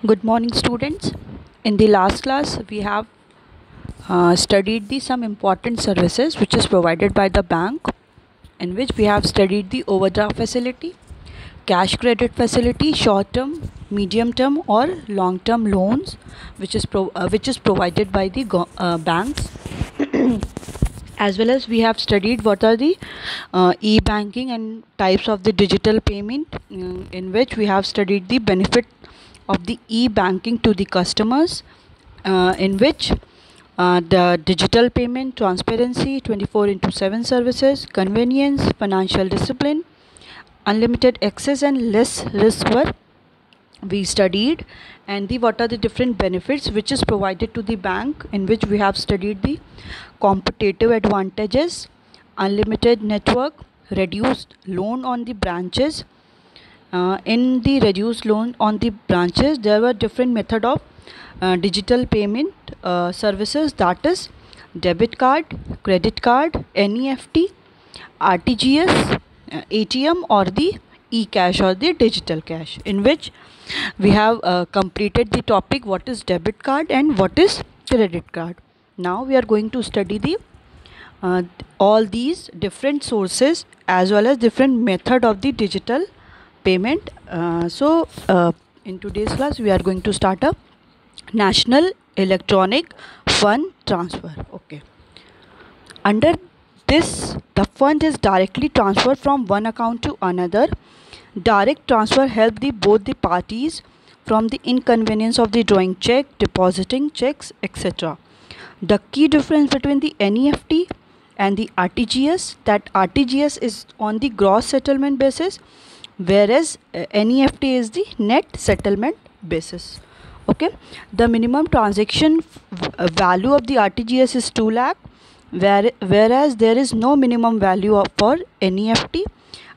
Good morning, students. In the last class, we have studied the some important services which is provided by the bank, in which we have studied the overdraft facility, cash credit facility, short term, medium term, or long term loans, which is provided by the banks. As well as we have studied what are the e-banking and types of the digital payment, in which we have studied the benefit of the e-banking to the customers, in which the digital payment, transparency, 24/7 services, convenience, financial discipline, unlimited access and less risk were we studied, and the what are the different benefits which is provided to the bank, in which we have studied the competitive advantages, unlimited network, reduced loan on the branches. In the reduced loan on the branches, there were different method of digital payment services, that is debit card, credit card, NEFT, RTGS, ATM, or the e-cash or the digital cash, in which we have completed the topic what is debit card and what is credit card. Now we are going to study the all these different sources as well as different method of the digital payment. In today's class we are going to start a national electronic fund transfer. Okay, under this the fund is directly transferred from one account to another. Direct transfer help the both the parties from the inconvenience of the drawing check, depositing checks, etc. The key difference between the NEFT and the RTGS, that RTGS is on the gross settlement basis, whereas NEFT is the net settlement basis. Okay, the minimum transaction value of the RTGS is 2 lakh, whereas there is no minimum value for NEFT.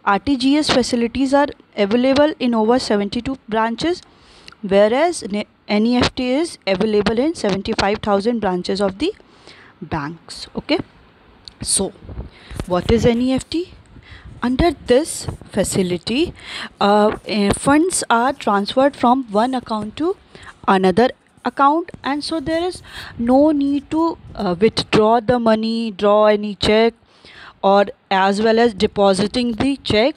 RTGS facilities are available in over 72 branches, whereas NEFT is available in 75,000 branches of the banks. Okay, so what is NEFT? Under this facility, funds are transferred from one account to another account, and so there is no need to withdraw the money, draw any check, or as well as depositing the check.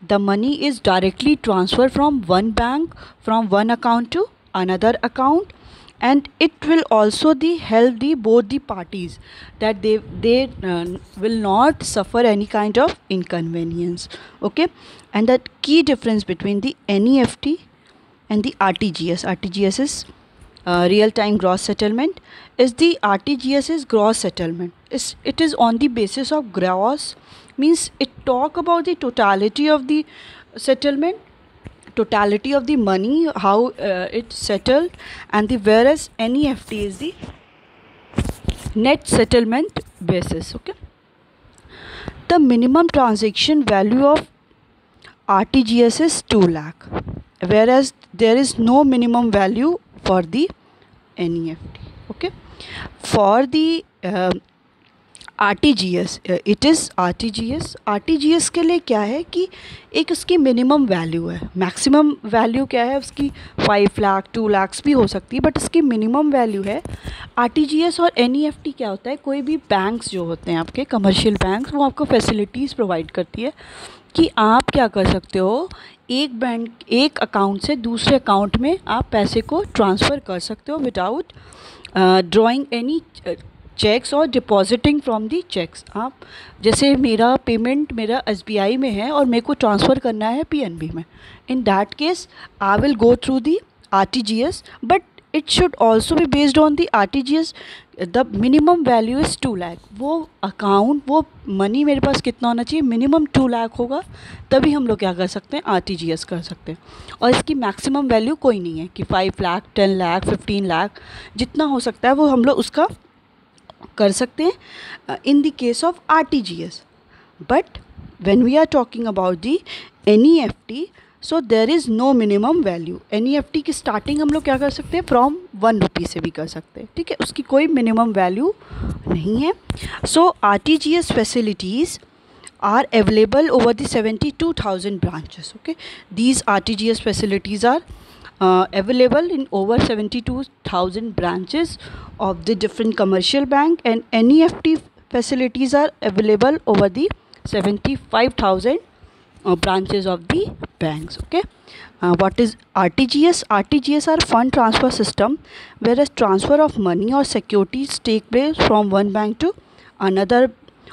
The money is directly transferred from one bank, from one account to another account, and it will also help both the parties, that they will not suffer any kind of inconvenience. Okay, and the key difference between the NEFT and the RTGS is real time gross settlement. Is the RTGS is gross settlement, it is on the basis of gross, means it talk about the totality of the settlement, totality of the money, how it's settled, and the whereas NEFT is the net settlement basis. Okay, the minimum transaction value of RTGS is 2 lakh, whereas there is no minimum value for the NEFT. Okay, for the RTGS, it is RTGS के लिए क्या है कि एक उसकी minimum value है, maximum value क्या है उसकी 5 लाख 2 लाख भी हो सकती है, बट उसकी मिनिमम वैल्यू है। RTGS और NEFT क्या होता है, कोई भी बैंक्स जो होते हैं आपके कमर्शियल बैंक्स, वो आपको फैसिलिटीज़ प्रोवाइड करती है कि आप क्या कर सकते हो, एक अकाउंट से दूसरे अकाउंट में आप पैसे को ट्रांसफ़र कर सकते हो विदाउट ड्राइंग एनी चेक्स और डिपॉजिटिंग फ्रॉम दी चेक्स। आप जैसे मेरा पेमेंट मेरा SBI में है और मेरे को ट्रांसफ़र करना है PNB में, in that case I will go through the RTGS, but it should also be based on the RTGS। The minimum value is 2 lakh, वो अकाउंट वो मनी मेरे पास कितना होना चाहिए, मिनिमम 2 लाख होगा, तभी हम लोग क्या कर सकते हैं, RTGS कर सकते हैं। और इसकी मैक्सिमम वैल्यू कोई नहीं है कि 5 लाख 10 लाख 15 लाख, जितना हो सकता है वो हम लोग उसका कर सकते हैं in the case of RTGS। But when we are talking about the NEFT, so there is no minimum value. NEFT की स्टार्टिंग हम लोग क्या कर सकते हैं, फ्रॉम 1 रुपी से भी कर सकते हैं, ठीक है, उसकी कोई मिनिमम वैल्यू नहीं है। सो RTGS facilities are available over the 72,000 branches. Okay, these RTGS facilities are available in over 72,000 branches of the different commercial bank, and NEFT facilities are available over the 75,000 branches of the banks. Okay. What is RTGS? RTGS are fund transfer system where a transfer of money or securities take place from one bank to another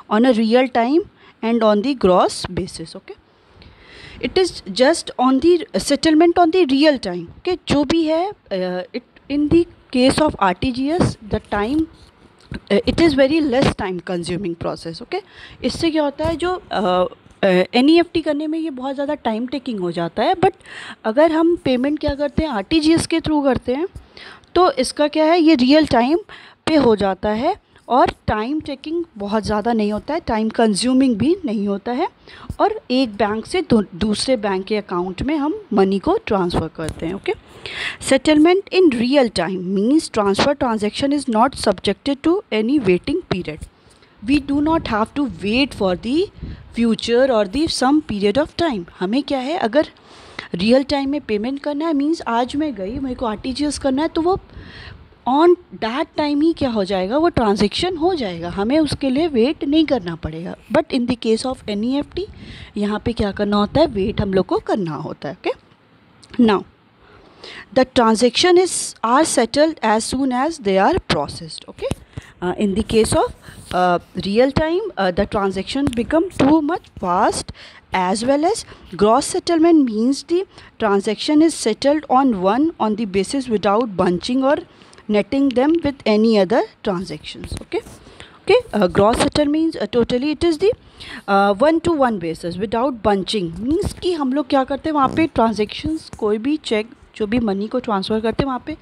on a real time and on the gross basis. Okay. It is just on the settlement on the real time. Okay. जो भी है it in the case of RTGS the time it is very less time consuming process. Okay. इससे क्या होता है जो NEFT करने में ये बहुत ज़्यादा टाइम टेकिंग हो जाता है, बट अगर हम पेमेंट क्या करते हैं RTGS के थ्रू करते हैं तो इसका क्या है ये रियल टाइम पे हो जाता है और टाइम टेकिंग बहुत ज़्यादा नहीं होता है, टाइम कंज्यूमिंग भी नहीं होता है, और एक बैंक से दूसरे बैंक के अकाउंट में हम मनी को ट्रांसफ़र करते हैं. Okay. Settlement in real time means transfer transaction is not subjected to any waiting period. We do not have to wait for the future or the some period of time. हमें क्या है अगर real time में payment करना है means आज मैं गई मेरे को RTGS करना है तो वो ऑन दैट टाइम ही क्या हो जाएगा वो ट्रांजेक्शन हो जाएगा, हमें उसके लिए वेट नहीं करना पड़ेगा. But in the case of NEFT यहाँ पे क्या करना होता है वेट हम लोग को करना होता है. Okay. Now the transaction are settled as soon as they are processed. Okay. In the case of real time the transaction become too much fast, as well as gross settlement means the transaction is settled on the basis without bunching or netting them with any other transactions. Okay. Okay. Gross settlement means totally it is the one to one basis without bunching means कि हम लोग क्या करते हैं वहाँ पे transactions कोई भी चेक जो भी मनी को ट्रांसफ़र करते हैं वहाँ पे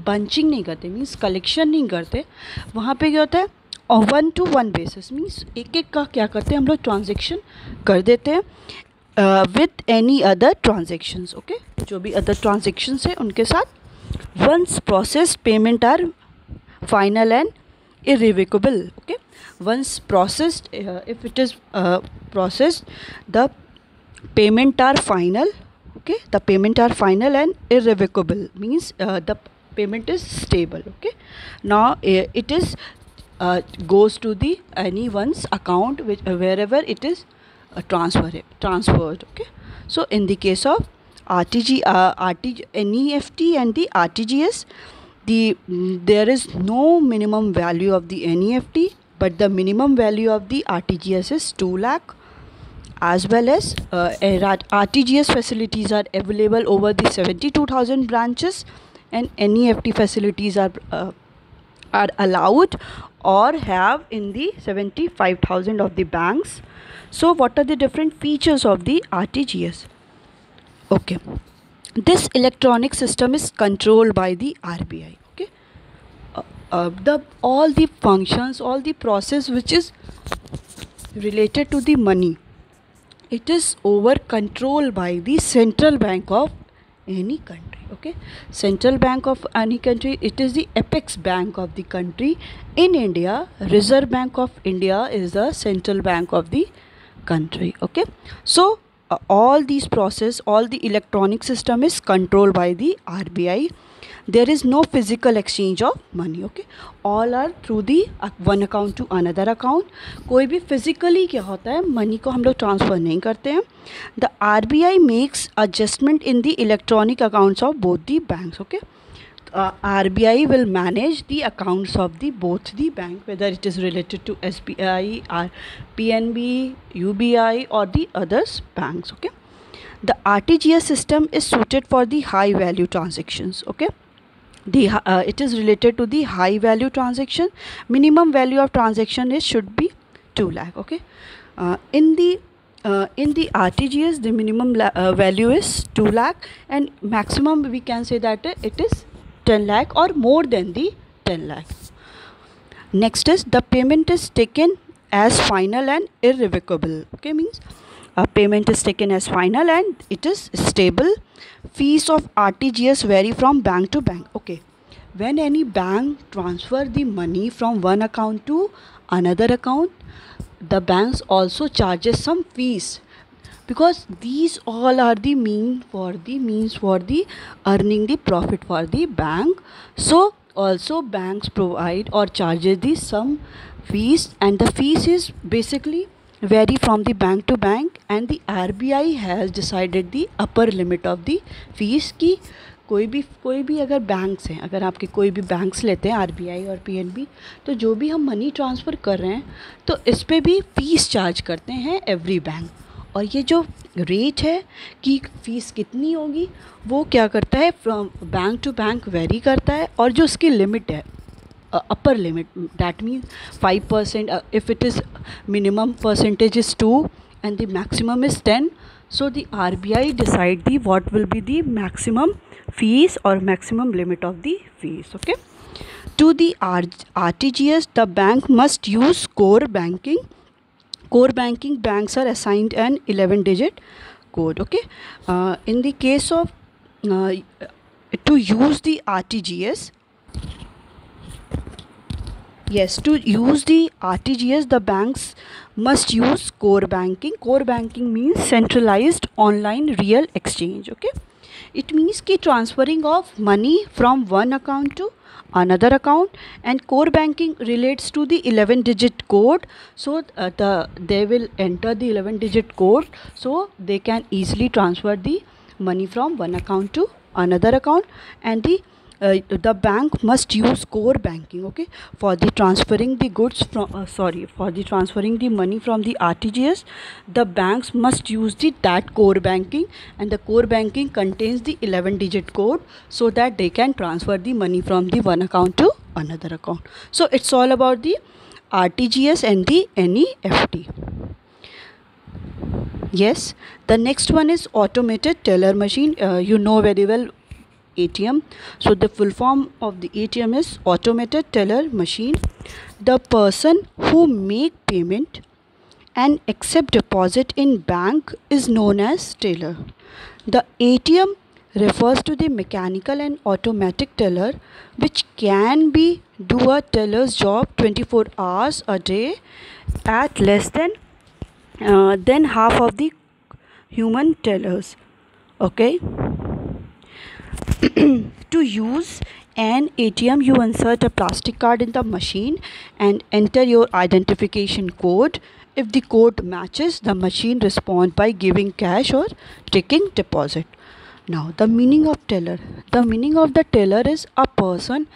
बंचिंग नहीं करते मीन्स कलेक्शन नहीं करते. वहाँ पे क्या होता है और one to one basis means एक एक का क्या करते हैं हम लोग ट्रांजेक्शन कर देते हैं with any other transactions. Okay. जो भी अदर ट्रांजेक्शन्स हैं उनके साथ once process payment are final and irrevocable. Okay. Once processed if it is processed the payment are final. Okay. The payment are final and irrevocable means the payment is stable. Okay. Now it is goes to the anyone's account which wherever it is transferred. Okay. So in the case of NEFT and the RTGS there is no minimum value of the NEFT, but the minimum value of the RTGS is 2 lakh, as well as RTGS facilities are available over the 72,000 branches, and NEFT facilities are allowed or have in the 75,000 of the banks. So what are the different features of the RTGS? Okay. This electronic system is controlled by the RBI. Okay. All the functions, all the process which is related to the money, it is over controlled by the central bank of any country. Okay. Central bank of any country, it is the apex bank of the country. In India, Reserve Bank of India is the central bank of the country. Okay. So all these process, all the electronic system is controlled by the RBI. There is no physical exchange of money. Okay. All are through the one account to another account. कोई भी physically क्या होता है money को हम लोग transfer नहीं करते हैं. The RBI makes adjustment in the electronic accounts of both the banks. Okay. RBI will manage the accounts of the both the bank, whether it is related to SBI or PNB, UBI or the others banks. Okay. The RTGS system is suited for the high value transactions. Okay. It is related to the high value transaction. Minimum value of transaction is should be 2 lakh. Okay. In the RTGS the minimum value is 2 lakh and maximum we can say that it is 10 lakh or more than the 10 lakh. Next is the payment is taken as final and irrevocable. Okay, means payment is taken as final and it is stable. Fees of RTGS vary from bank to bank. Okay, when any bank transfer the money from one account to another account, the banks also charges some fees because these all are the means for the earning the profit for the bank. So also banks provide or charges the some fees, and the fees is basically vary from the bank to bank, and the RBI has decided the upper limit of the fees की कोई भी अगर banks हैं, अगर आपके कोई भी banks लेते हैं आरबीआई और पीएनबी, तो जो भी हम मनी ट्रांसफ़र कर रहे हैं तो इस पे भी फ़ीस चार्ज करते हैं एवरी बैंक। और ये जो रेट है कि फ़ीस कितनी होगी वो क्या करता है, from bank to bank vary करता है। और जो उसकी लिमिट है, upper limit, that means 5%, if it is minimum percentage is 2 and the maximum is 10, so the RBI decide the what will be the maximum fees or maximum limit of the fees. Okay, to the RTGS the bank must use core banking. Core banking banks are assigned an 11-digit code. Okay, in the case of to use the RTGS, yes, to use the RTGS, the banks must use core banking. Core banking means centralized online real exchange. Okay, it means कि transferring of money from one account to another account, and core banking relates to the 11-digit code. So they will enter the 11-digit code, so they can easily transfer the money from one account to another account, and the bank must use core banking. Okay, for the transferring the goods from for the transferring the money from the RTGS, the banks must use that core banking, and the core banking contains the 11-digit code so that they can transfer the money from the one account to another account. So it's all about the RTGS and the NEFT. Yes, the next one is automated teller machine. You know very well ATM. So the full form of the ATM is automated teller machine. The person who make payment and accept deposit in bank is known as teller. The ATM refers to the mechanical and automatic teller which can be do a teller's job 24 hours a day at less than half of the human tellers. Okay. To use an ATM, you insert a plastic card in the machine and enter your identification code. If the code matches, the machine responds by giving cash or taking deposit. Now, the meaning of teller. The meaning of the teller is a person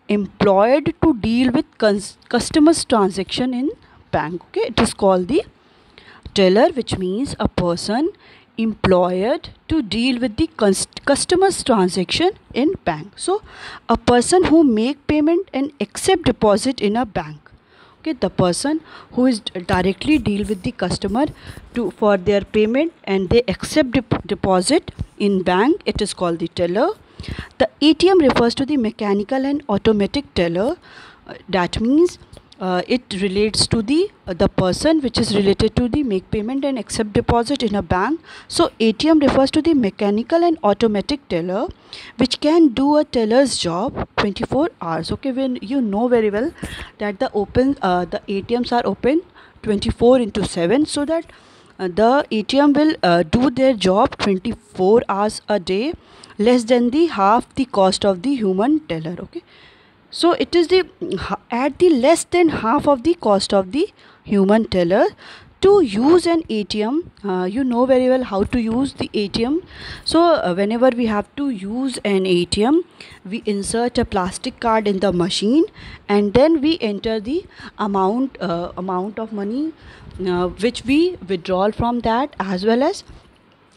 employed to deal with customers' transaction in bank. Okay, it is called the teller, which means a person employed to deal with the customer's transaction in bank. So a person who make payment and accept deposit in a bank. Okay, the person who is directly deal with the customer for their payment and they accept deposit in bank, it is called the teller. The ATM refers to the mechanical and automatic teller. That means it relates to the person which is related to the make payment and accept deposit in a bank. So ATM refers to the mechanical and automatic teller which can do a teller's job 24 hours. Okay, when you know very well that the ATMs are open 24/7, so that the ATM will do their job 24 hours a day, less than the half the cost of the human teller. Okay, so it is at the less than half of the cost of the human teller. To use an ATM, you know very well how to use the ATM. So whenever we have to use an ATM, we insert a plastic card in the machine and then we enter the amount of money which we withdraw from that, as well as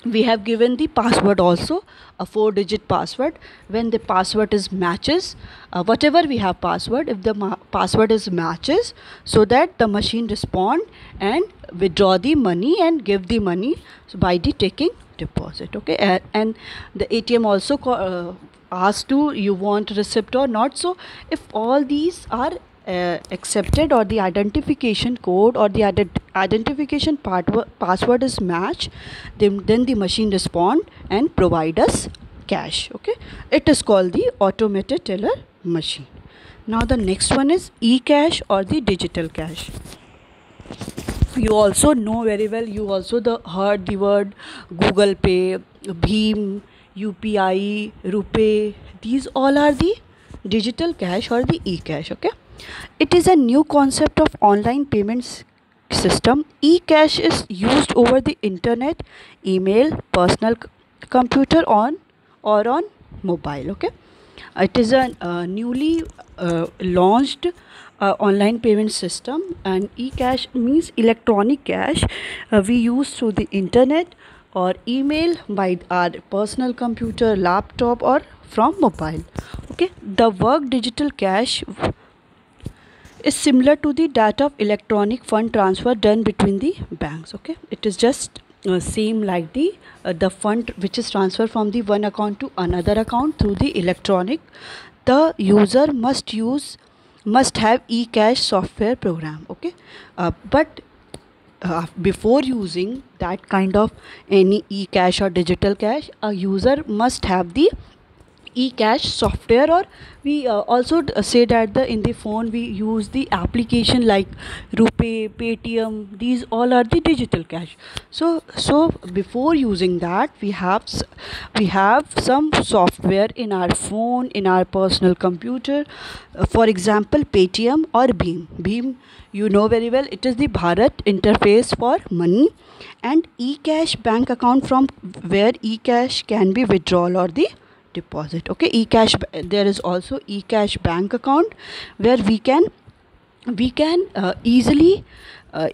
we have given the password also, a 4-digit password. When the password is matches, whatever we have password, if the password is matches, so that the machine respond and withdraw the money and give the money by the taking deposit. Okay, and the ATM also asks to you want receipt or not. So if all these are accepted, or the identification code or the identification password is matched, then the machine respond and provide us cash. Okay, it is called the automated teller machine. Now the next one is e-cash or the digital cash. You also know very well, you also heard the word Google Pay, Bheem, UPI, Rupee. These all are the digital cash or the e-cash. Okay, it is a new concept of online payments system. E-cash is used over the internet, email, personal computer on or on mobile. Okay, it is a newly launched online payment system, and e-cash means electronic cash we use through the internet or email by our personal computer, laptop, or from mobile. Okay, the work digital cash is similar to the data of electronic fund transfer done between the banks. Okay, it is just same like the fund which is transferred from the one account to another account through the electronic. The user must have e-cash software program. Okay, but before using that kind of any e-cash or digital cash, a user must have the e-cash software, or we also say that in the phone we use the application like Rupee, Paytm. These all are the digital cash. So before using that, we have some software in our phone, in our personal computer. For example, Paytm or Bheem, you know very well, it is the Bharat interface for money, and e-cash bank account from where e-cash can be withdrawal or the deposit. Okay, e-cash, there is also e-cash bank account where we can easily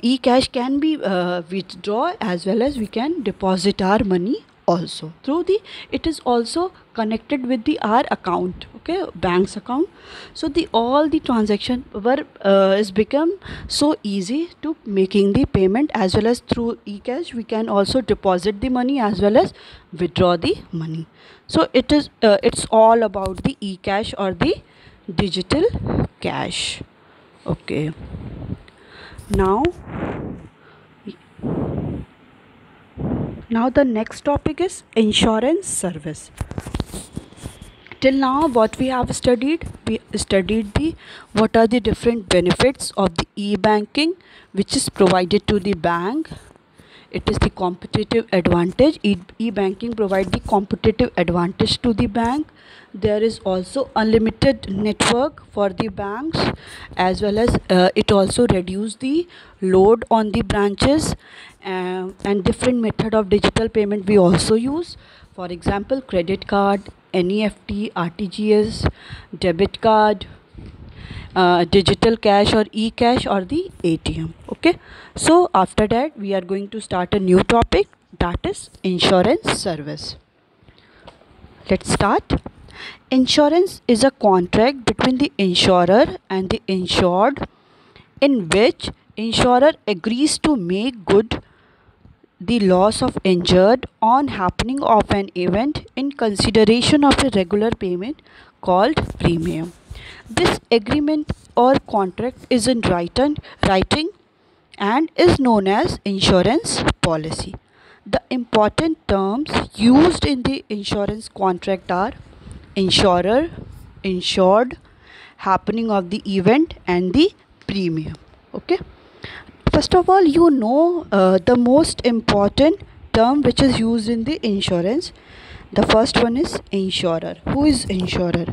e-cash can be withdraw, as well as we can deposit our money also through the, it is also connected with the our account. Okay, bank's account. So the all the transaction were is become so easy to making the payment, as well as through e-cash we can also deposit the money as well as withdraw the money. So it is it's all about the e-cash or the digital cash. Okay, now the next topic is insurance service. Till now what we have studied, we studied the what are the different benefits of the e-banking which is provided to the bank. It is the competitive advantage. E-banking provide the competitive advantage to the bank. There is also unlimited network for the banks, as well as it also reduce the load on the branches, and different method of digital payment we also use. For example, credit card, NEFT, RTGS, debit card, digital cash or e-cash, or the ATM. Okay, so after that we are going to start a new topic, that is insurance service. Let's start. Insurance is a contract between the insurer and the insured, in which insurer agrees to make good the loss of injured on happening of an event in consideration of a regular payment called premium. This agreement or contract is in writing and is known as insurance policy. The important terms used in the insurance contract are insurer, insured, happening of the event, and the premium. Okay, first of all, you know the most important term which is used in the insurance. The first one is insurer. Who is insurer?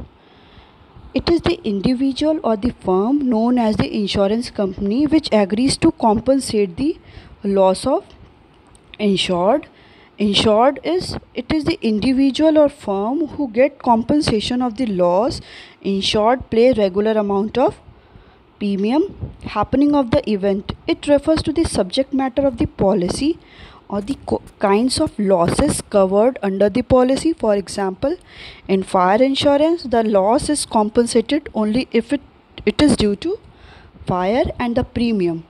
It is the individual or the firm known as the insurance company which agrees to compensate the loss of insured. Insured is, it is the individual or firm who get compensation of the loss insured pay regular amount of premium happening of the event. It refers to the subject matter of the policy or the kinds of losses covered under the policy. For example, in fire insurance, the loss is compensated only if it is due to fire, and the premium,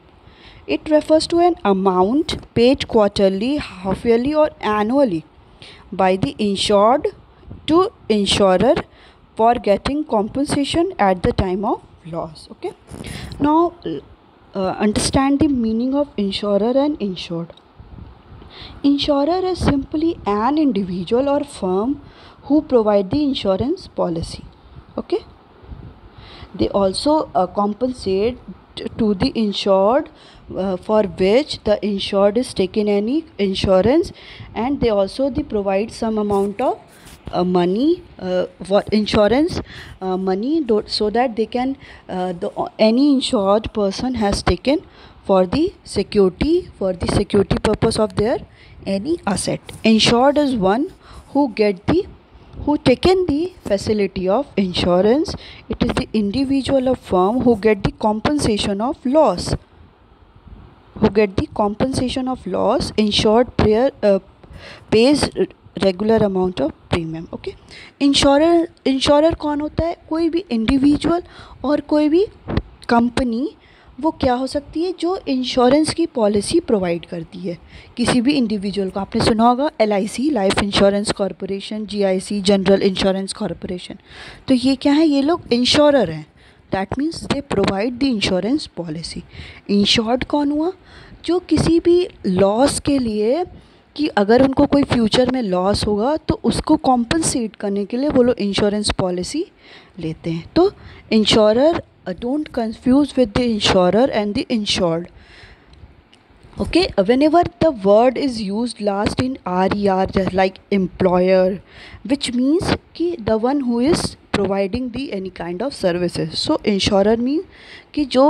it refers to an amount paid quarterly, half-yearly, or annually by the insured to insurer for getting compensation at the time of loss. Okay, now understand the meaning of insurer and insured. Insurer is simply an individual or firm who provide the insurance policy. Okay, they also compensate to the insured for which the insured is taking any insurance, and they also they provide some amount of money for insurance money so that they can any insured person has taken for the security purpose of their any asset. Insured is one who taken the facility of insurance. It is the individual or firm who get the compensation of loss. Insured pays regular amount of premium. Okay, insurer कौन होता है? कोई भी individual और कोई भी company वो क्या हो सकती है जो इंश्योरेंस की पॉलिसी प्रोवाइड करती है किसी भी इंडिविजुअल को. आपने सुना होगा LIC, life insurance corporation, GIC, general insurance corporation. तो ये क्या है? ये लोग इंश्योरर हैं. That means they provide the insurance policy. Insured कौन हुआ? जो किसी भी लॉस के लिए कि अगर उनको कोई फ्यूचर में लॉस होगा तो उसको कॉम्पनसेट करने के लिए वो लोग इंश्योरेंस पॉलिसी लेते हैं. तो insurer, don't confuse with the insurer and the insured. Okay, whenever the word is used last in RER, just like employer, which means कि the one who is providing the any kind of services. So insurer means कि जो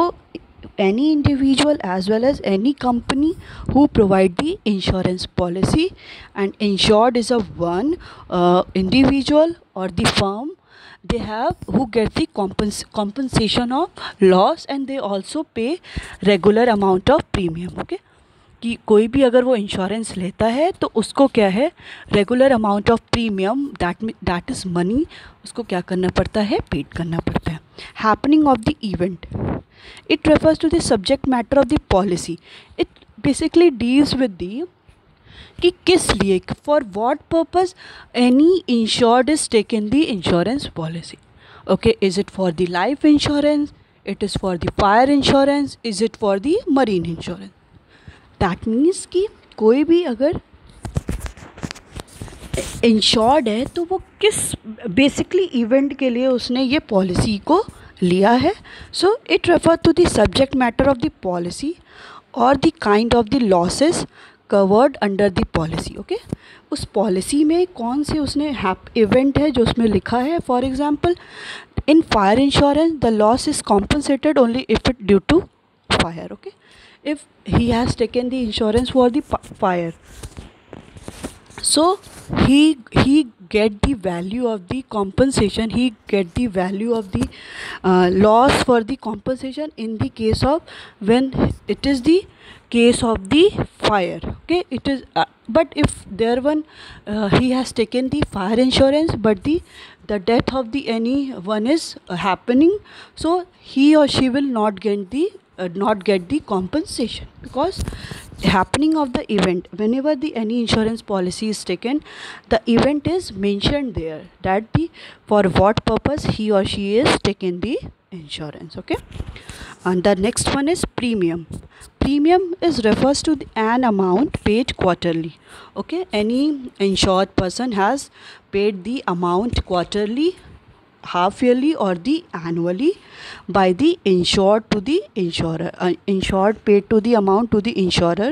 any individual as well as any company who provide the insurance policy, and insured is a one individual or the firm they have who get the compensation of loss, and they also pay regular amount of premium. Okay, कि कोई भी अगर वो insurance लेता है तो उसको क्या है, regular amount of premium that is money उसको क्या करना पड़ता है, पेड करना पड़ता है. Happening of the event, it refers to the subject matter of the policy. It basically deals with the कि किस लिए, for what purpose any insured is taken the insurance policy. Okay, is it for the life insurance, it is for the fire insurance, is it for the marine insurance. That means कि कोई भी अगर insured है तो वो किस basically event के लिए उसने ये पॉलिसी को लिया है. So it refer to the subject matter of the policy और the kind of the losses covered under the policy. Okay, उस पॉलिसी में कौन से उसने इवेंट है जो उसमें लिखा है. For example, in fire insurance the loss is compensated only if it due to fire. Okay, if he has taken the insurance for the fire, so he get the value of the compensation, he get the value of the loss for the compensation in the case of when it is the case of the fire. Okay, it is but if there one he has taken the fire insurance but the death of the anyone is happening, so he or she will not get the compensation, because happening of the event, whenever the any insurance policy is taken, the event is mentioned there that the for what purpose he or she is taking the insurance. Okay, and the next one is premium. Premium is refers to an amount paid quarterly. Okay, any insured person has paid the amount quarterly, half yearly or the annually by the insured to the insurer. Insured paid to the amount to the insurer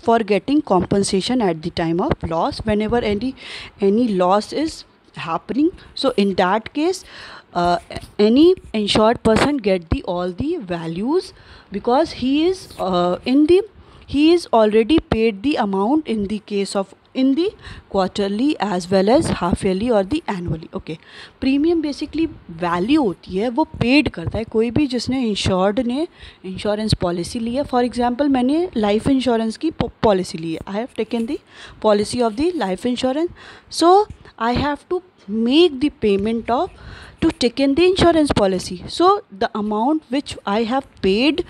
for getting compensation at the time of loss, whenever any loss is happening. So in that case any insured person get the all the values, because he is already paid the amount in the case of in the quarterly as well as half yearly or the annually. Okay, premium basically value होती है, वो paid करता है कोई भी जिसने insured ने insurance policy ली है. फॉर एग्जांपल, मैंने लाइफ इंश्योरेंस की पॉलिसी ली है. I have taken the policy of the life insurance, so I have to make the payment of to take in the insurance policy. So the amount which I have paid,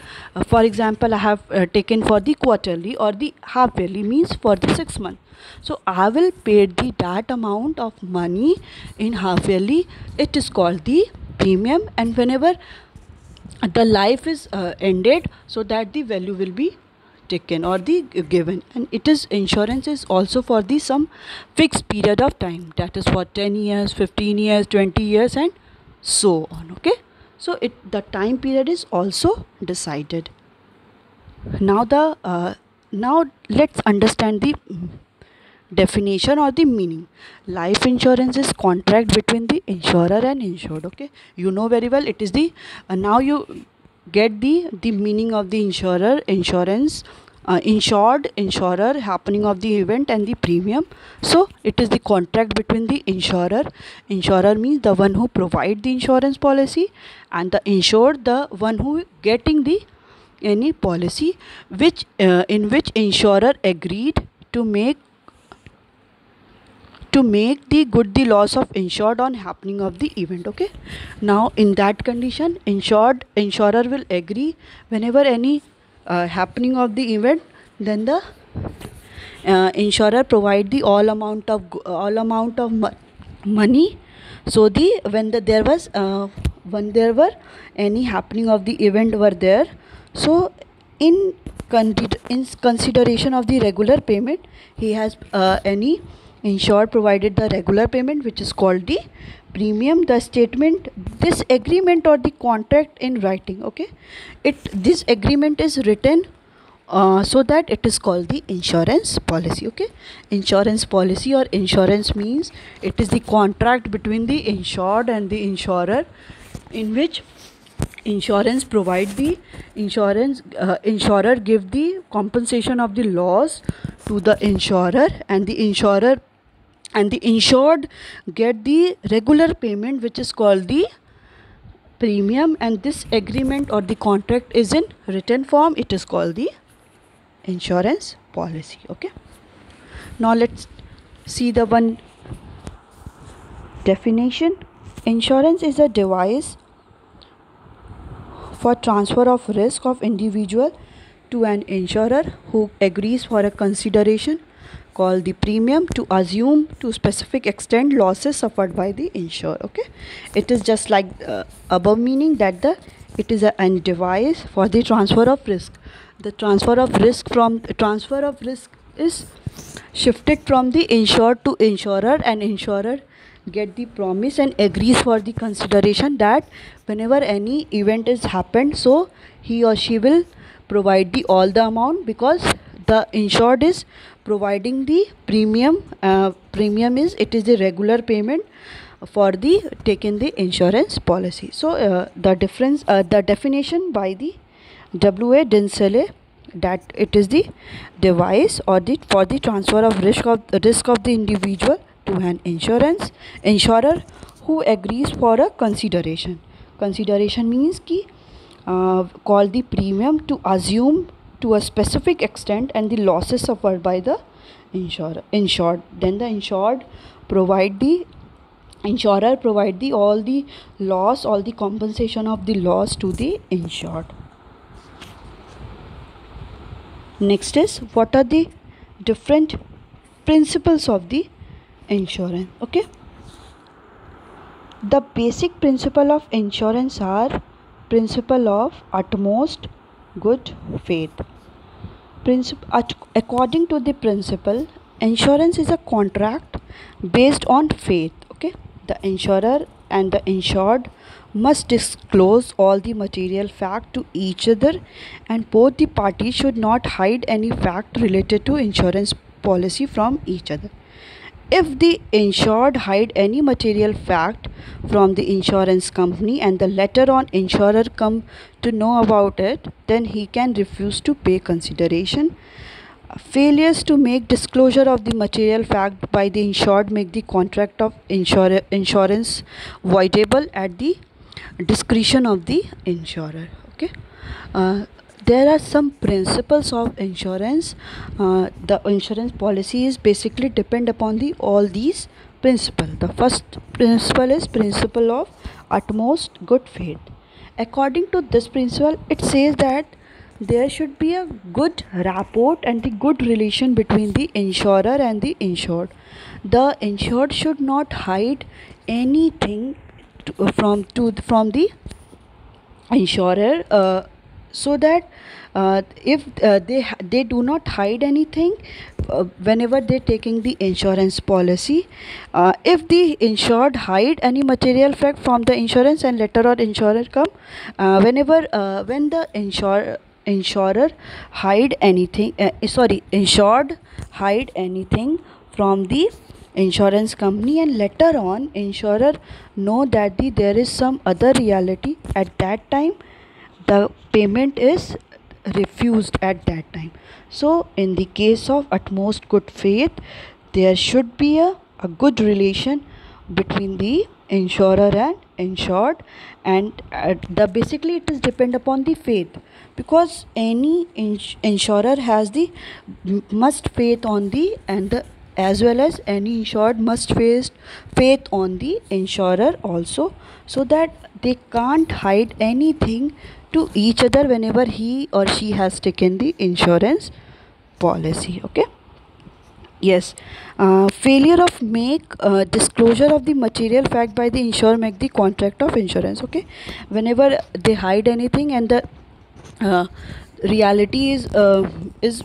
for example, I have taken for the quarterly or the half yearly, means for the 6 months. So I will pay that amount of money in half yearly. It is called the premium, and whenever the life is ended, so that the value will be taken or the given, and it is insurance is also for the some fixed period of time, that is for 10 years, 15 years, 20 years and so on. Okay, So the time period is also decided. Now let's understand the definition or the meaning. Life insurance is contract between the insurer and insured. Okay, you know very well it is the now you get the meaning of the insurance, insured, insurer, happening of the event, and the premium. So it is the contract between the insurer means the one who provide the insurance policy, and the insured, the one who getting the any policy, which in which insurer agreed to make the good the loss of insured on happening of the event. Okay, now in that condition, insurer will agree whenever any happening of the event, then the insurer provide the all amount of money. So when there were any happening of the event were there, so in consideration of the regular payment, he has any insured provided the regular payment, which is called the premium. The statement, this agreement or the contract in writing, okay, this agreement is written so that it is called the insurance policy. Okay, insurance policy or insurance means it is the contract between the insured and the insurer, in which insurance provide the insurer give the compensation of the loss to the insurer, and the insured get the regular payment, which is called the premium. And this agreement or the contract is in written form, it is called the insurance policy. Okay, now let's see the one definition. Insurance is a device for transfer of risk of individual to an insurer who agrees for a consideration called the premium to assume to specific extent losses suffered by the insured. Okay, it is just like above meaning that it is a device for the transfer of risk. The transfer of risk is shifted from the insured to insurer, and insurer get the promise and agrees for the consideration that whenever any event is happened, so he or she will provide the all the amount, because the insured is providing the premium. Premium is the regular payment for the taking the insurance policy. So the definition by the W.A. Dinsele, that it is the device or for the transfer of risk of the individual to an insurer who agrees for a consideration. Consideration means ki call the premium to assume to a specific extent and the losses suffered by the insured. Then the insurer provide the all the compensation of the loss to the insured. Next is, what are the different principles of the insurance? Okay, the basic principle of insurance are principle of utmost good faith. According to the principle, insurance is a contract based on faith. Okay, the insurer and the insured must disclose all the material fact to each other, and both the parties should not hide any fact related to insurance policy from each other. If the insured hide any material fact from the insurance company and the later on insurer come to know about it, then he can refuse to pay consideration. Failures to make disclosure of the material fact by the insured make the contract of insurance voidable at the discretion of the insurer. Okay, there are some principles of insurance. The insurance policy is basically depend upon all these principles. The first principle is principle of utmost good faith. According to this principle, it says that there should be a good rapport and the good relation between the insurer and the insured. The insured should not hide anything from the insurer so that if they do not hide anything whenever they're taking the insurance policy. If the insured hide any material fact from the insurance and letter or insurer come, when the insurer hide anything, insured hide anything from the insurance company, and later on insurer know that there is some other reality, at that time the payment is refused at that time. So in the case of utmost good faith, there should be a good relation between the insurer and insured, and the basically it is depend upon the faith, because any insurer has the must faith on the, and the as well as any insured must face faith on the insurer also, so that they can't hide anything to each other whenever he or she has taken the insurance policy. Okay. Yes. Failure of make disclosure of the material fact by the insurer make the contract of insurance. Okay. Whenever they hide anything and the uh, reality is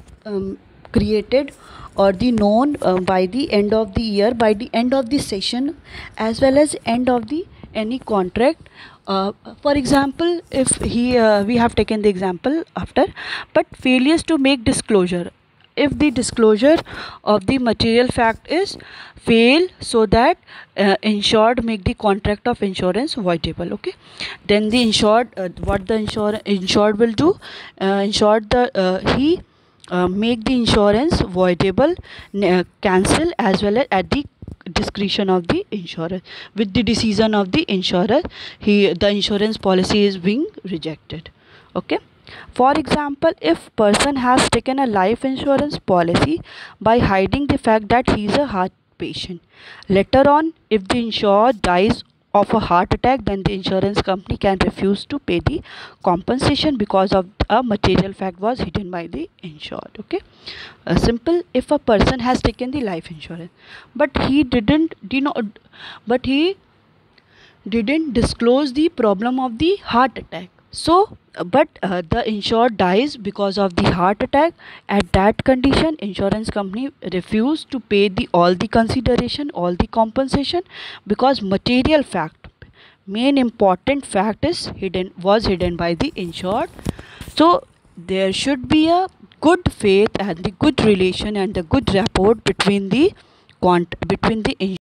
created or the known by the end of the year, by the end of the session, as well as end of the any contract. For example, if we have taken the example after, but failures to make disclosure, if the disclosure of the material fact is fail, so that insured make the contract of insurance voidable. Okay, then the insured what the insured will do, insured the he make the insurance voidable, cancel, as well as at the discretion of the insurer. With the decision of the insurer, the insurance policy is being rejected. Okay. For example, if person has taken a life insurance policy by hiding the fact that he is a heart patient, later on if the insured dies of a heart attack, then the insurance company can refuse to pay the compensation because of a material fact was hidden by the insured. Okay. Simple. If a person has taken the life insurance but he didn't disclose the problem of the heart attack, so but the insured dies because of the heart attack, at that condition insurance company refuse to pay the all the consideration, all the compensation, because material fact, main important fact is hidden by the insured. So there should be a good faith and the good relation and the good rapport between the between the